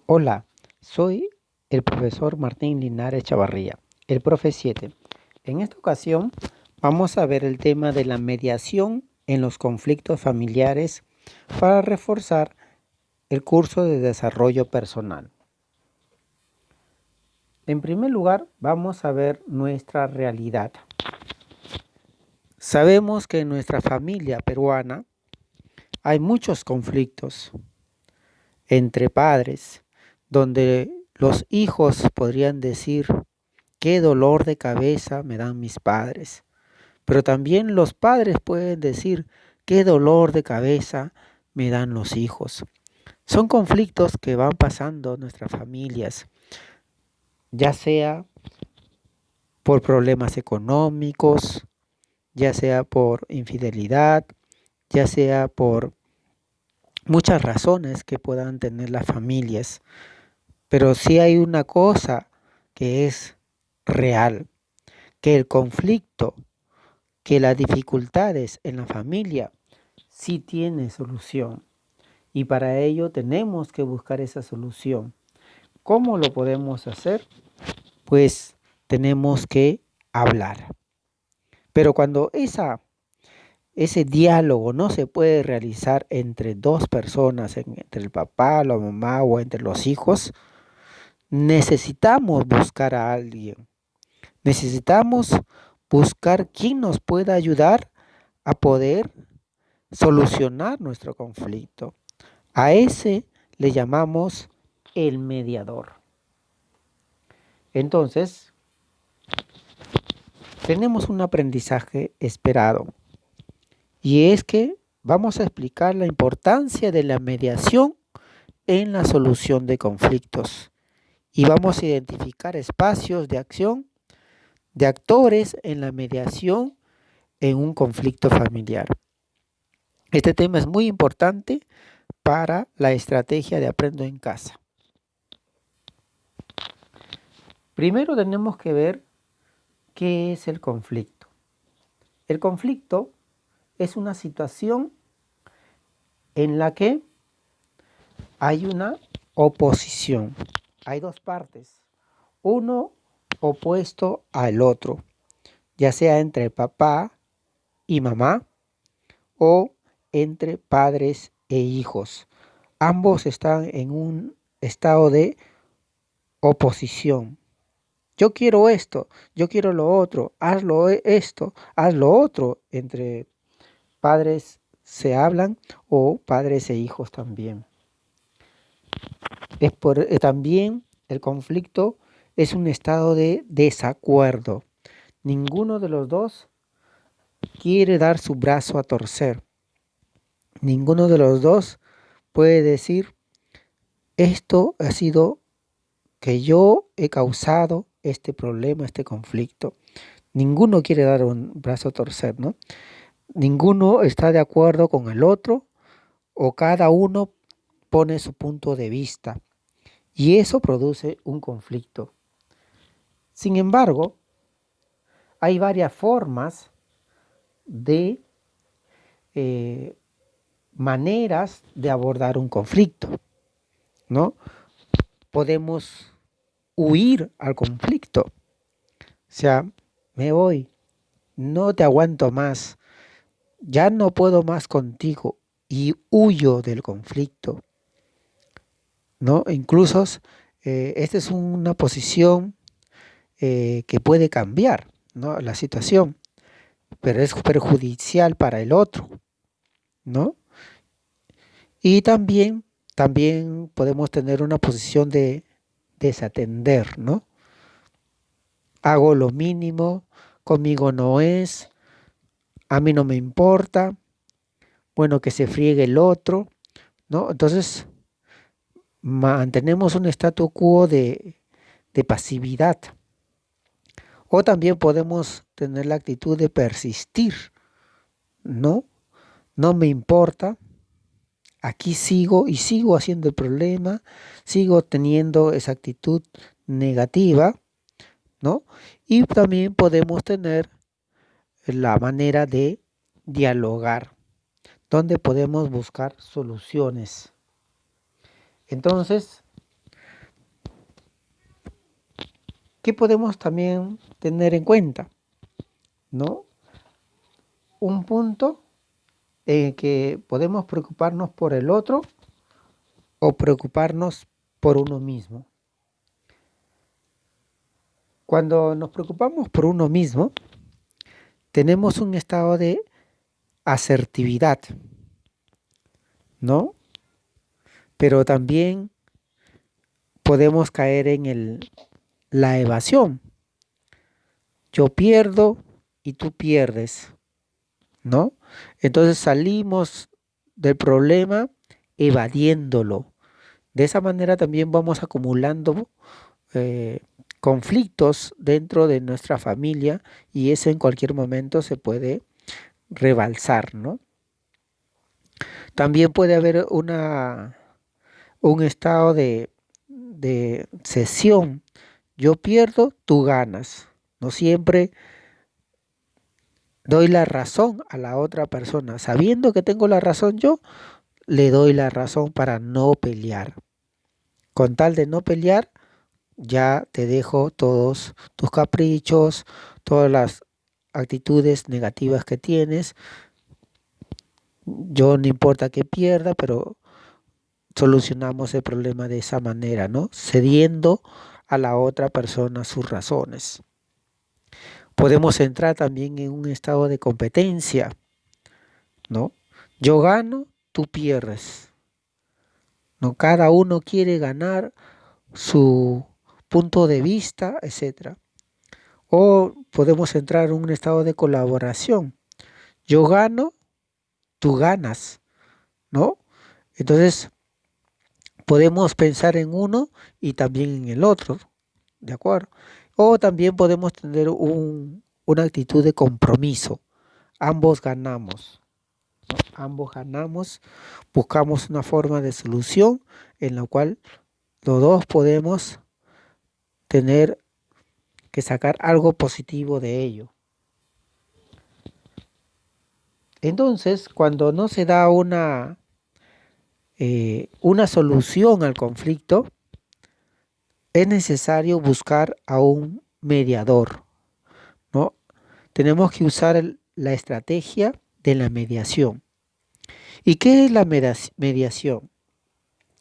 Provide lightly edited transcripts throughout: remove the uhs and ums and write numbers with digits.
Hola, soy el profesor Martín Linares Chavarría, el profe 7. En esta ocasión vamos a ver el tema de la mediación en los conflictos familiares para reforzar el curso de desarrollo personal. En primer lugar, vamos a ver nuestra realidad. Sabemos que en nuestra familia peruana hay muchos conflictos entre padres, donde los hijos podrían decir: qué dolor de cabeza me dan mis padres. Pero también los padres pueden decir: qué dolor de cabeza me dan los hijos. Son conflictos que van pasando en nuestras familias, ya sea por problemas económicos, ya sea por infidelidad, ya sea por muchas razones que puedan tener las familias. Pero sí hay una cosa que es real, que el conflicto, que las dificultades en la familia sí tienen solución, y para ello tenemos que buscar esa solución. ¿Cómo lo podemos hacer? Pues tenemos que hablar. Pero cuando ese diálogo no se puede realizar entre dos personas, entre el papá, la mamá o entre los hijos, necesitamos buscar a alguien. Necesitamos buscar quien nos pueda ayudar a poder solucionar nuestro conflicto. A ese le llamamos el mediador. Entonces, tenemos un aprendizaje esperado, y es que vamos a explicar la importancia de la mediación en la solución de conflictos, y vamos a identificar espacios de acción de actores en la mediación en un conflicto familiar. Este tema es muy importante para la estrategia de Aprendo en Casa. Primero tenemos que ver qué es el conflicto. El conflicto es una situación en la que hay una oposición. Hay dos partes, uno opuesto al otro, ya sea entre papá y mamá o entre padres e hijos. Ambos están en un estado de oposición. Yo quiero esto, yo quiero lo otro, hazlo esto, haz lo otro. Entre padres se hablan, o padres e hijos también. También el conflicto es un estado de desacuerdo. Ninguno de los dos quiere dar su brazo a torcer. Ninguno de los dos puede decir: esto ha sido que yo he causado este problema, este conflicto. Ninguno quiere dar un brazo a torcer, ¿no? Ninguno está de acuerdo con el otro, o cada uno pone su punto de vista, y eso produce un conflicto. Sin embargo, hay varias formas de maneras de abordar un conflicto, ¿no? Podemos huir al conflicto, o sea, me voy, no te aguanto más, ya no puedo más contigo, y huyo del conflicto, ¿no? Incluso esta es una posición que puede cambiar, ¿no?, la situación, pero es perjudicial para el otro, ¿no? Y también podemos tener una posición de desatender, ¿no? Hago lo mínimo, conmigo no es, a mí no me importa, bueno, que se friegue el otro, ¿no? Entonces mantenemos un statu quo de pasividad. O también podemos tener la actitud de persistir, ¿no? No me importa, aquí sigo y sigo haciendo el problema, sigo teniendo esa actitud negativa, ¿no? Y también podemos tener la manera de dialogar, donde podemos buscar soluciones. Entonces, ¿Qué podemos también tener en cuenta? ¿No? Un punto en que podemos preocuparnos por el otro o preocuparnos por uno mismo. Cuando nos preocupamos por uno mismo, tenemos un estado de asertividad, ¿no? Pero también podemos caer en la evasión. Yo pierdo y tú pierdes, ¿no? Entonces salimos del problema evadiéndolo. De esa manera también vamos acumulando eh, conflictos dentro de nuestra familia y eso en cualquier momento se puede rebalsar, ¿no? También puede haber un estado de cesión. Yo pierdo, tú ganas. No siempre doy la razón a la otra persona. Sabiendo que tengo la razón yo, le doy la razón para no pelear. Con tal de no pelear, ya te dejo todos tus caprichos, todas las actitudes negativas que tienes. Yo no importa que pierda, pero solucionamos el problema de esa manera, ¿no? Cediendo a la otra persona sus razones. Podemos entrar también en un estado de competencia, ¿no? Yo gano, tú pierdes, ¿no? Cada uno quiere ganar su punto de vista, etcétera. O podemos entrar en un estado de colaboración. Yo gano, tú ganas, ¿no? Entonces, podemos pensar en uno y también en el otro, ¿de acuerdo? O también podemos tener una actitud de compromiso. Ambos ganamos, ¿no? Ambos ganamos, buscamos una forma de solución en la cual los dos podemos tener que sacar algo positivo de ello. Entonces, cuando no se da una solución al conflicto, es necesario buscar a un mediador, ¿no? Tenemos que usar la estrategia de la mediación. ¿Y qué es la mediación?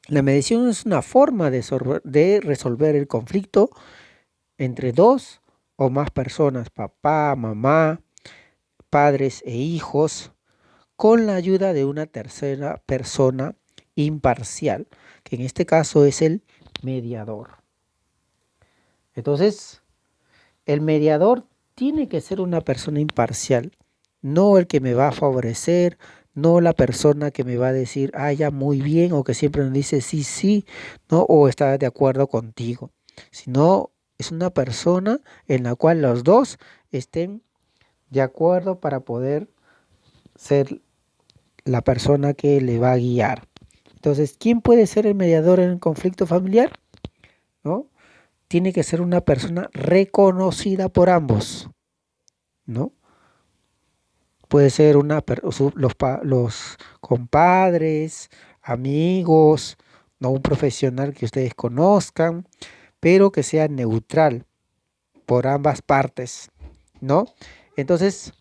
La mediación es una forma de resolver el conflicto entre dos o más personas, papá, mamá, padres e hijos, con la ayuda de una tercera persona imparcial, que en este caso es el mediador. Entonces, el mediador tiene que ser una persona imparcial, no el que me va a favorecer, no la persona que me va a decir, ah, ya muy bien, o que siempre nos dice sí, sí, no, o está de acuerdo contigo, sino es una persona en la cual los dos estén de acuerdo para poder ser la persona que le va a guiar. Entonces, ¿quién puede ser el mediador en un conflicto familiar? ¿No? Tiene que ser una persona reconocida por ambos, ¿no? Puede ser los compadres, amigos, no un profesional que ustedes conozcan, pero que sea neutral por ambas partes, ¿no? Entonces,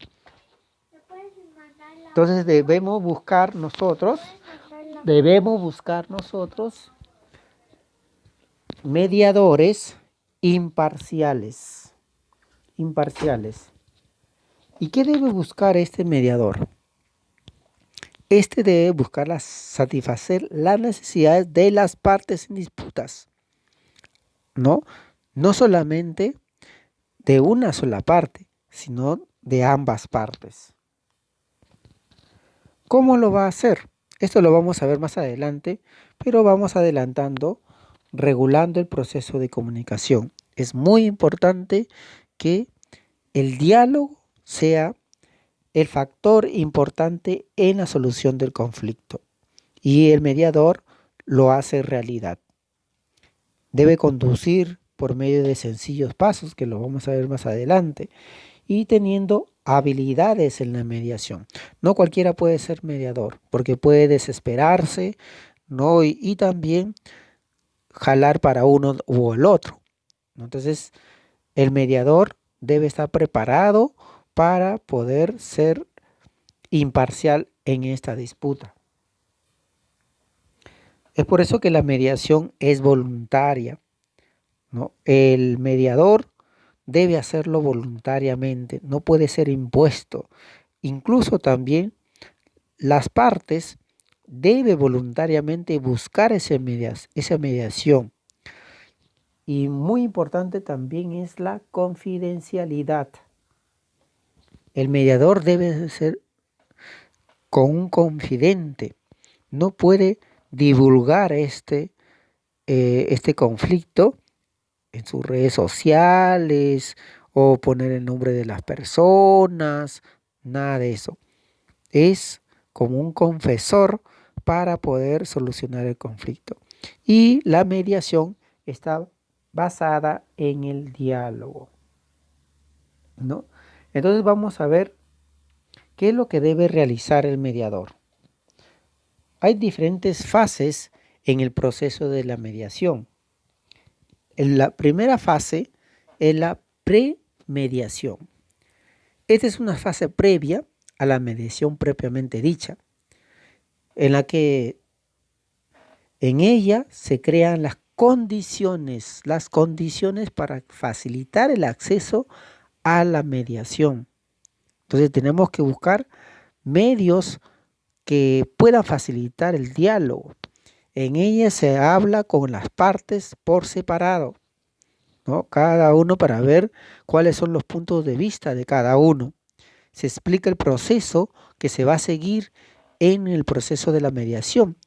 debemos buscar nosotros mediadores imparciales. ¿Y qué debe buscar este mediador? Este debe buscar satisfacer las necesidades de las partes en disputas, ¿no? No solamente de una sola parte, sino de ambas partes. ¿Cómo lo va a hacer? Esto lo vamos a ver más adelante, pero vamos adelantando, regulando el proceso de comunicación. Es muy importante que el diálogo sea el factor importante en la solución del conflicto y el mediador lo hace realidad. Debe conducir por medio de sencillos pasos, que lo vamos a ver más adelante, y teniendo habilidades en la mediación. No cualquiera puede ser mediador, porque puede desesperarse, ¿no? Y también jalar para uno u el otro, ¿no? Entonces, El mediador debe estar preparado para poder ser imparcial en esta disputa. Es por eso que la mediación es voluntaria, ¿no? El mediador debe hacerlo voluntariamente, no puede ser impuesto. Incluso también las partes deben voluntariamente buscar esa mediación. Y muy importante también es la confidencialidad. El mediador debe ser con un confidente, no puede divulgar este conflicto en sus redes sociales o poner el nombre de las personas, nada de eso. Es como un confesor para poder solucionar el conflicto. Y la mediación está basada en el diálogo, ¿no? Entonces vamos a ver qué es lo que debe realizar el mediador. Hay diferentes fases en el proceso de la mediación. La primera fase es la premediación. Esta es una fase previa a la mediación propiamente dicha, en la que en ella se crean las condiciones para facilitar el acceso a la mediación. Entonces tenemos que buscar medios que puedan facilitar el diálogo. En ella se habla con las partes por separado, ¿no? Cada uno para ver cuáles son los puntos de vista de cada uno. Se explica el proceso que se va a seguir en el proceso de la mediación.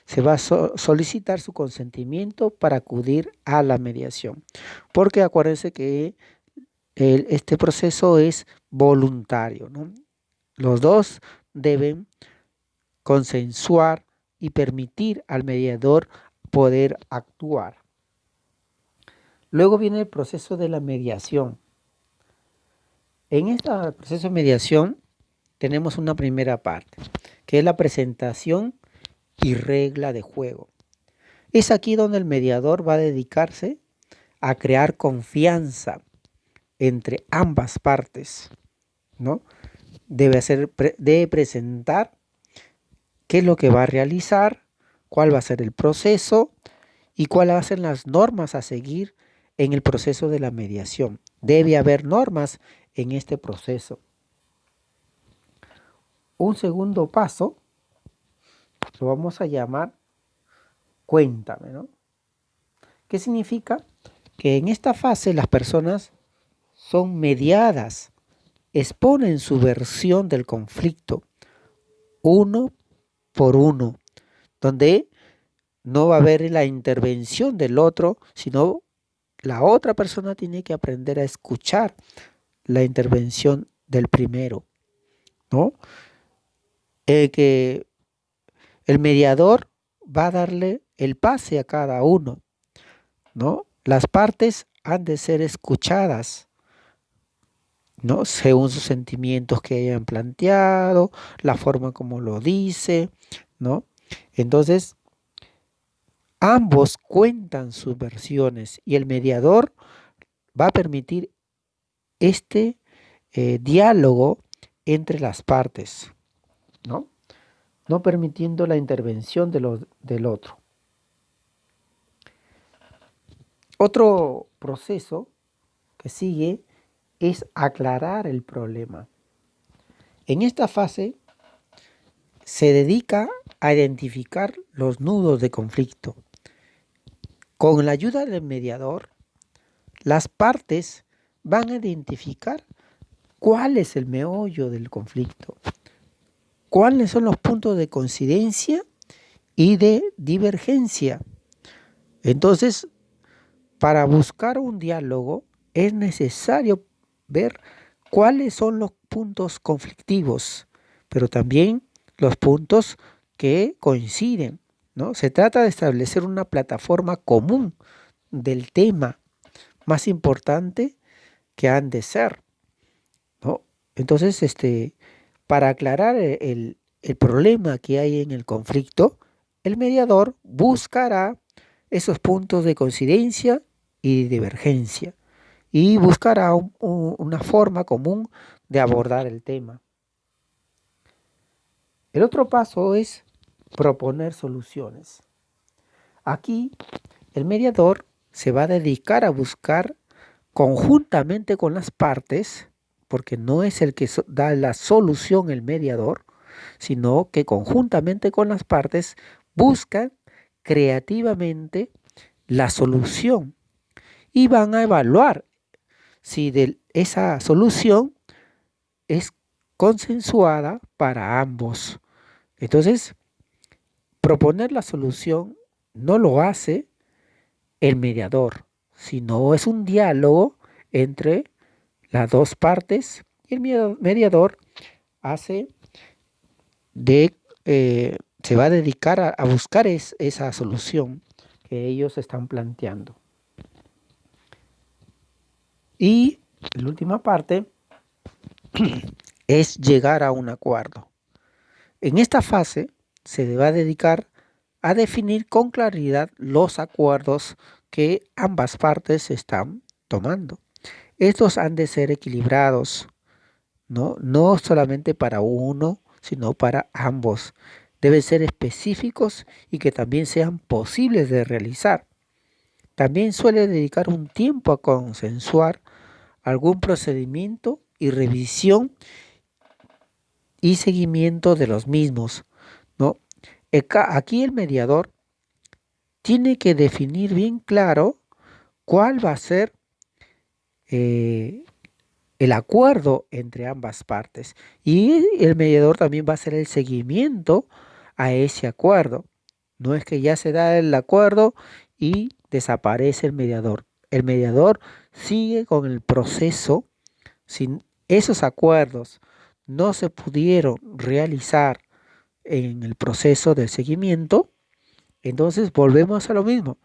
Se va a solicitar su consentimiento para acudir a la mediación. Porque acuérdense que este proceso es voluntario, ¿no? Los dos deben consensuar y permitir al mediador poder actuar. Luego viene el proceso de la mediación. En este proceso de mediación tenemos una primera parte, que es la presentación y regla de juego. Es aquí donde el mediador va a dedicarse a crear confianza entre ambas partes, ¿no? Debe presentar qué es lo que va a realizar, cuál va a ser el proceso y cuáles van a ser las normas a seguir en el proceso de la mediación. Debe haber normas en este proceso. Un segundo paso lo vamos a llamar cuéntame, ¿no? ¿Qué significa? Que en esta fase las personas son mediadas, exponen su versión del conflicto uno por uno, donde no va a haber la intervención del otro, sino la otra persona tiene que aprender a escuchar la intervención del primero, ¿no? Que el mediador va a darle el pase a cada uno, ¿no? Las partes han de ser escuchadas, ¿no? Según sus sentimientos que hayan planteado, la forma como lo dice, ¿no? Entonces, ambos cuentan sus versiones y el mediador va a permitir este diálogo entre las partes, ¿no? No permitiendo la intervención del otro. Otro proceso que sigue es aclarar el problema. En esta fase se dedica a identificar los nudos de conflicto. Con la ayuda del mediador, las partes van a identificar cuál es el meollo del conflicto, cuáles son los puntos de coincidencia y de divergencia. Entonces, para buscar un diálogo es necesario ver cuáles son los puntos conflictivos, pero también los puntos que coinciden, ¿no? Se trata de establecer una plataforma común del tema más importante que han de ser, ¿no? Entonces, para aclarar el problema que hay en el conflicto, el mediador buscará esos puntos de coincidencia y divergencia y buscará una forma común de abordar el tema. El otro paso es proponer soluciones. Aquí el mediador se va a dedicar a buscar conjuntamente con las partes, porque no es el que da la solución el mediador, sino que conjuntamente con las partes buscan creativamente la solución y van a evaluar si esa solución es consensuada para ambos. Entonces, proponer la solución no lo hace el mediador, sino es un diálogo entre las dos partes y el mediador hace de, se va a dedicar a buscar esa solución que ellos están planteando. Y la última parte es llegar a un acuerdo. En esta fase se va a dedicar a definir con claridad los acuerdos que ambas partes están tomando. Estos han de ser equilibrados, no solamente para uno, sino para ambos. Deben ser específicos y que también sean posibles de realizar. También suele dedicar un tiempo a consensuar algún procedimiento y revisión y seguimiento de los mismos, ¿no? Aquí el mediador tiene que definir bien claro cuál va a ser el acuerdo entre ambas partes. Y el mediador también va a hacer el seguimiento a ese acuerdo. No es que ya se da el acuerdo y desaparece el mediador. El mediador sigue con el proceso. Si esos acuerdos no se pudieron realizar en el proceso de seguimiento, entonces volvemos a lo mismo.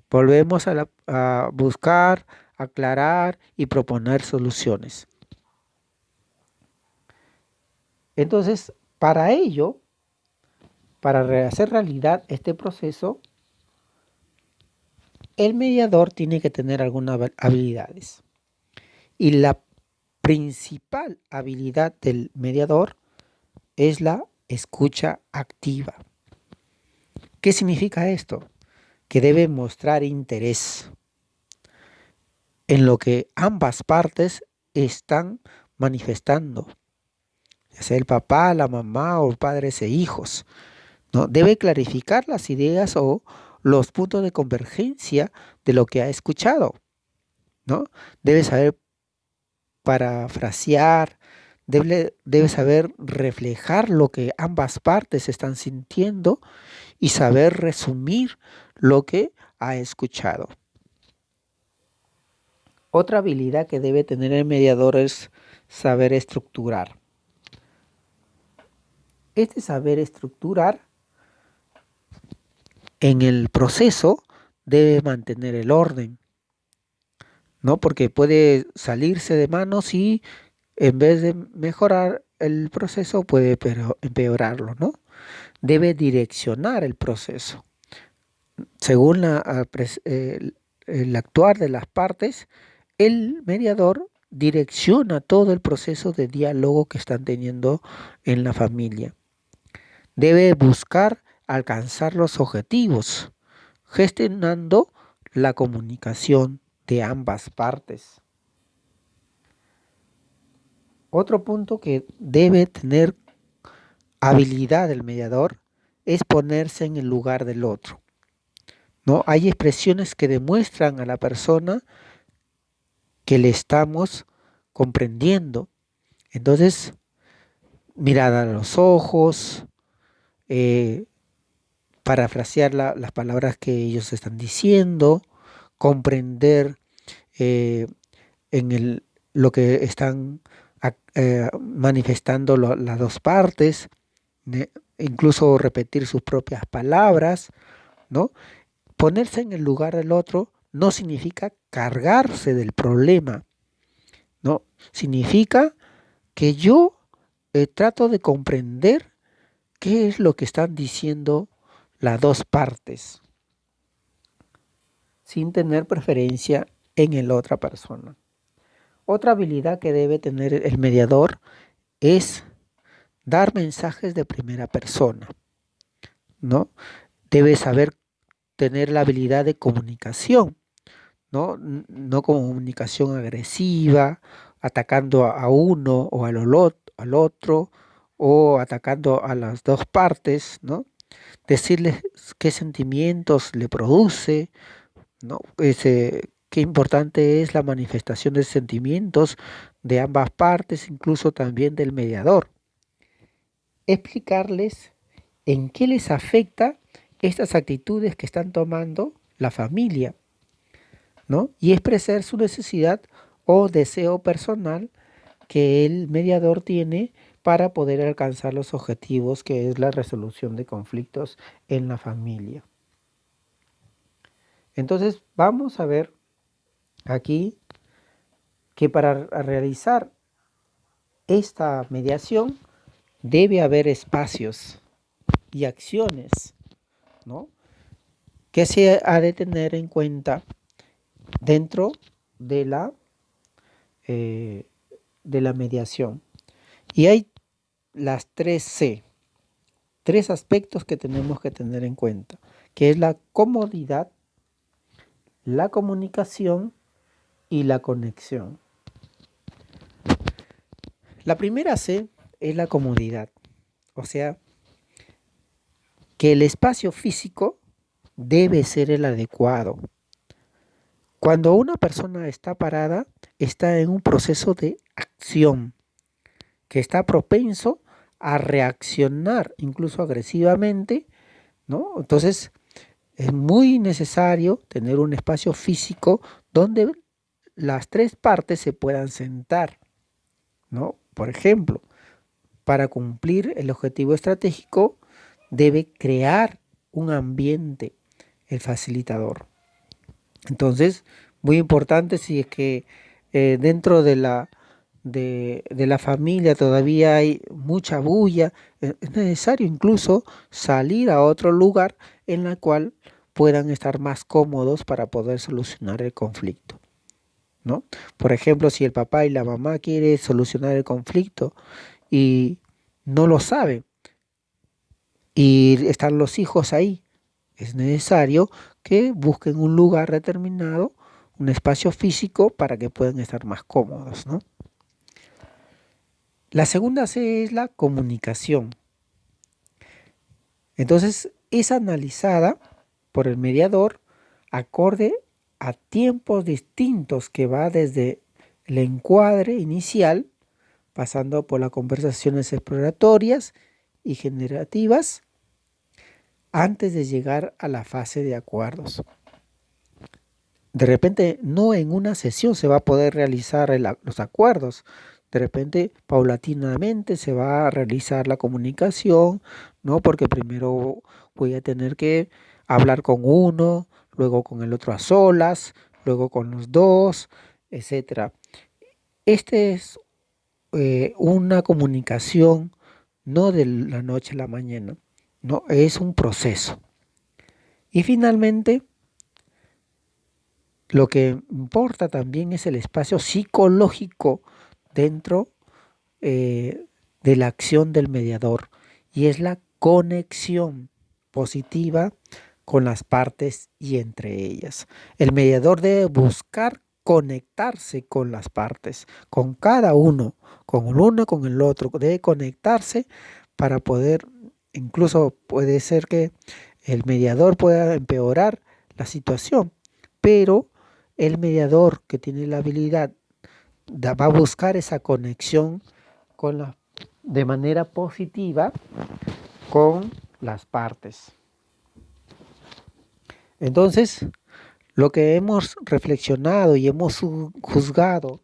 Volvemos a buscar, aclarar y proponer soluciones. Entonces, para ello, para hacer realidad este proceso, el mediador tiene que tener algunas habilidades. Y la principal habilidad del mediador es la escucha activa. ¿Qué significa esto? Que debe mostrar interés en lo que ambas partes están manifestando, ya sea el papá, la mamá o padres e hijos, ¿no? Debe clarificar las ideas o los puntos de convergencia de lo que ha escuchado, ¿no? Debe saber parafrasear, debe saber reflejar lo que ambas partes están sintiendo y saber resumir lo que ha escuchado. Otra habilidad que debe tener el mediador es saber estructurar. Este saber estructurar en el proceso debe mantener el orden, ¿no? Porque puede salirse de manos y en vez de mejorar el proceso puede empeorarlo, ¿no? Debe direccionar el proceso. Según el actuar de las partes, el mediador direcciona todo el proceso de diálogo que están teniendo en la familia. Debe buscar alcanzar los objetivos, gestionando la comunicación de ambas partes. Otro punto que debe tener habilidad el mediador es ponerse en el lugar del otro, ¿no? Hay expresiones que demuestran a la persona que le estamos comprendiendo. Entonces, mirada a los ojos, parafrasear las palabras que ellos están diciendo, comprender lo que están manifestando las dos partes, incluso repetir sus propias palabras, ¿no? Ponerse en el lugar del otro no significa cargarse del problema, ¿no? Significa que yo trato de comprender qué es lo que están diciendo las dos partes, sin tener preferencia en la otra persona. Otra habilidad que debe tener el mediador es dar mensajes de primera persona, ¿no? Debe saber tener la habilidad de comunicación, ¿no? No comunicación agresiva, atacando a uno o al otro, o atacando a las dos partes, ¿no? Decirles qué sentimientos le produce, ¿no? Qué importante es la manifestación de sentimientos de ambas partes, incluso también del mediador. Explicarles en qué les afecta estas actitudes que están tomando la familia, ¿no? Y expresar su necesidad o deseo personal que el mediador tiene para poder alcanzar los objetivos que es la resolución de conflictos en la familia. Entonces vamos a ver aquí que para realizar esta mediación debe haber espacios y acciones, ¿no? Que se ha de tener en cuenta dentro de la mediación. Y hay las 3C, 3 aspectos que tenemos que tener en cuenta, que es la comodidad, la comunicación y la conexión. La primera C es la comodidad, o sea, que el espacio físico debe ser el adecuado. Cuando una persona está parada, está en un proceso de acción, que está propenso a reaccionar incluso agresivamente, ¿no? Entonces, es muy necesario tener un espacio físico donde las 3 partes se puedan sentar, ¿no? Por ejemplo, para cumplir el objetivo estratégico debe crear un ambiente el facilitador. Entonces, muy importante si es que dentro de la familia todavía hay mucha bulla, es necesario incluso salir a otro lugar en el cual puedan estar más cómodos para poder solucionar el conflicto, ¿no? Por ejemplo, si el papá y la mamá quieren solucionar el conflicto y no lo saben y están los hijos ahí, es necesario que busquen un lugar determinado, un espacio físico para que puedan estar más cómodos, ¿no? La segunda C es la comunicación. Entonces es analizada por el mediador acorde a tiempos distintos que va desde el encuadre inicial, pasando por las conversaciones exploratorias y generativas, antes de llegar a la fase de acuerdos. De repente, no en una sesión se va a poder realizar los acuerdos. De repente, paulatinamente se va a realizar la comunicación, ¿no? Porque primero voy a tener que hablar con uno, luego con el otro a solas, luego con los dos, etcétera. Este es una comunicación no de la noche a la mañana, no, es un proceso. Y finalmente, lo que importa también es el espacio psicológico dentro de la acción del mediador y es la conexión positiva con las partes y entre ellas. El mediador debe buscar conectarse con las partes, con cada uno, con el uno, con el otro, debe conectarse para poder, incluso puede ser que el mediador pueda empeorar la situación, pero el mediador que tiene la habilidad va a buscar esa conexión de manera positiva con las partes. Entonces, lo que hemos reflexionado y hemos juzgado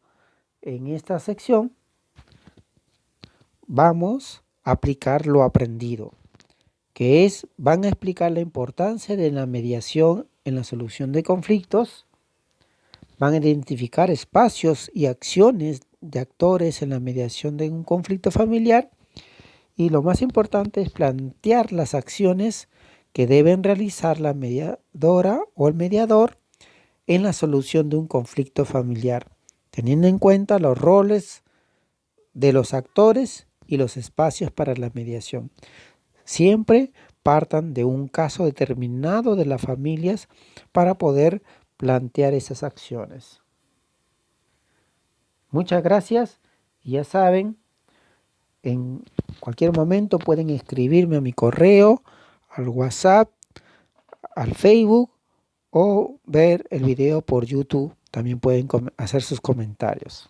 en esta sección, vamos a aplicar lo aprendido, que van a explicar la importancia de la mediación en la solución de conflictos, van a identificar espacios y acciones de actores en la mediación de un conflicto familiar y lo más importante es plantear las acciones que deben realizar la mediadora o el mediador en la solución de un conflicto familiar, teniendo en cuenta los roles de los actores y los espacios para la mediación. Siempre partan de un caso determinado de las familias para poder plantear esas acciones. Muchas gracias y ya saben, en cualquier momento pueden escribirme a mi correo, al WhatsApp, al Facebook o ver el video por YouTube. También pueden hacer sus comentarios.